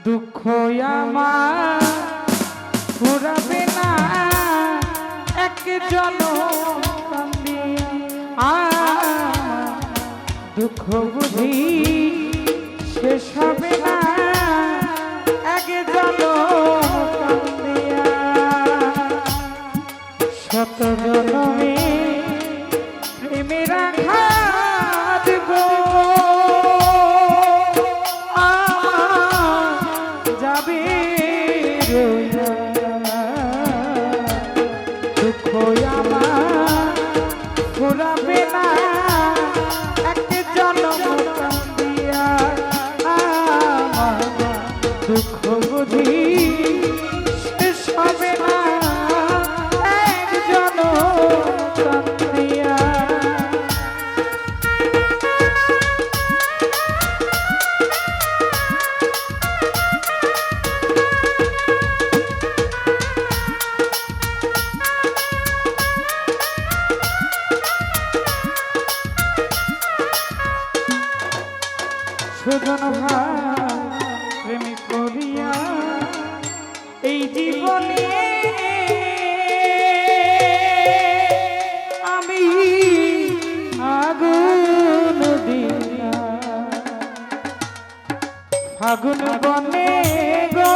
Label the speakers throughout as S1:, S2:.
S1: দুঃখ আমার ফুরাবে না এক জনম কান্দিয়া, দুঃখ বুঝি শেষ হবে না এক জনম কান্দিয়া। শত জনমে প্রেমের আঘাত গো যাবে রইয়া, দুঃখ আমার ফুরাবে না এক জনম কান্দিয়া, দুঃখ বুঝি শেষ হবে না এক জনম কান্দিয়া। সুজন ভাই প্রেম করিয়া এই জীবনে আমি আগুন দিলাম, ফাগুন বনে গো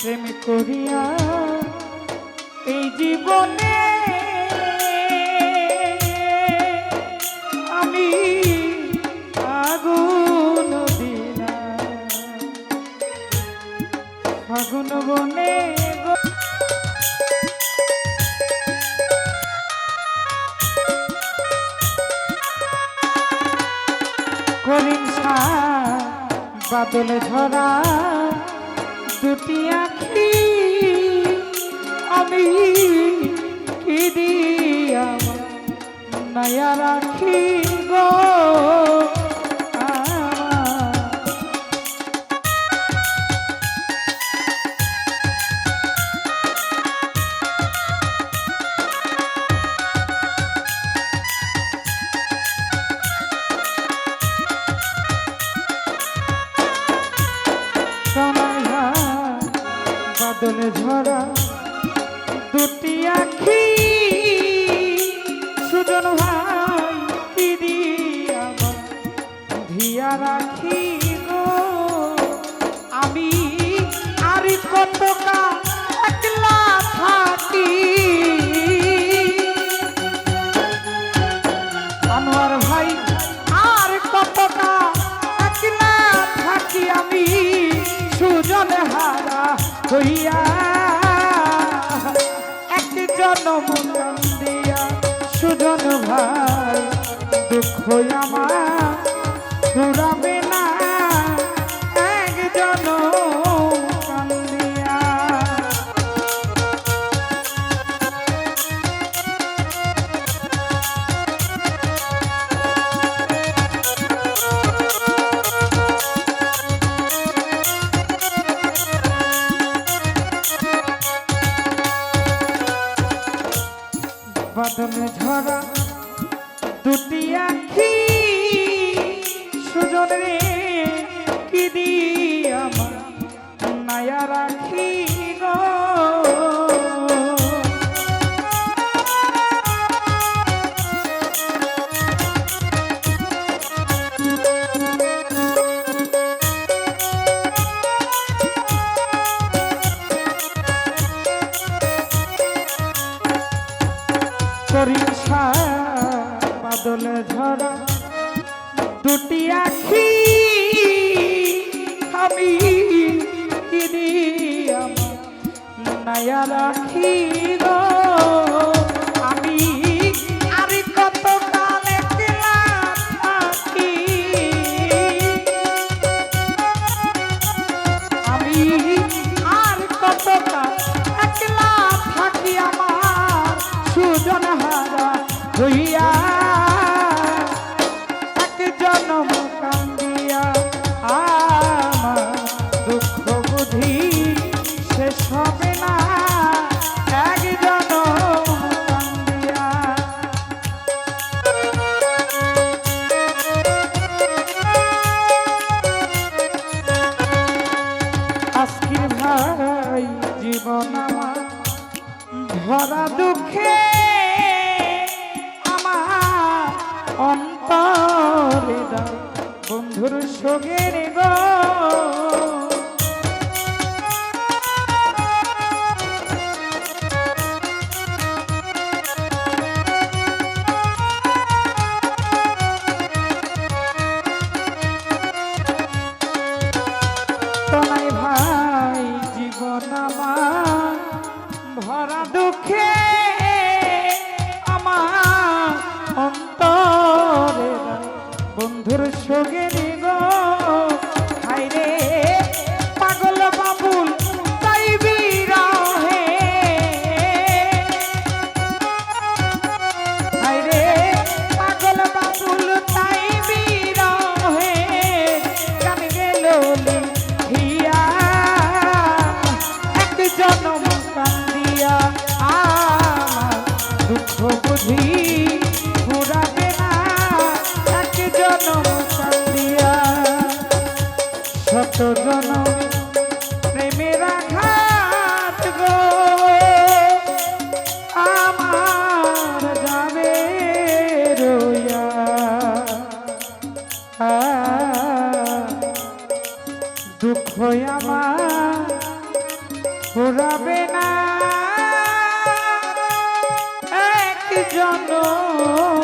S1: প্রেম করিয়া এই জীবনে আমি আগুন দিলাম, ফাগুন বনে গো করিম বাদল ঝরা দুটি আখি আমি কি দিয়া নয়া রাখি গো বাদল ঝরা দুটি আখি সুজন ভাই কি দিয়া ধিয়া রাখি গো আমি আর কত একলা থাকি, আনোয়ার ভাই আর কতটা একলা থাকি আমি সুজন হারা হইয়া এক জনম কান্দিয়া। সুজন ভাই দুঃখ আমার ফুরাবে না এক জনম কান্দিয়া। বাদল ঝরা দুটি আখি সুজন রে কি দিয়া মায়া রাখি গো করিমসা বাদল ঝরা দুটি আখি আমি কি দিয়া নয়া রাখি গো আমি আর কত কাল একলা থাকি, আমি আর কত কাল একলা থাকি আমার সুজন হারা সোগের গো তোমায় ভাই জীবন আমার ভরা দুঃখে আমার অন্তরে বন্ধুর সোগের গো হায়রে পাগল বাবুল তাই বিরহে হায়রে পাগল বাবুল তাই বিরহে গান গেল লিখিয়া এক জনম কান্দিয়া আমার দুঃখ বুঝি ফুরাবে না এক জনম কান্দিয়া শত জনম প্রেমের আঘাত গো আমার যাবে রইয়া দুঃখ আমার ফুরাবে না এক জনম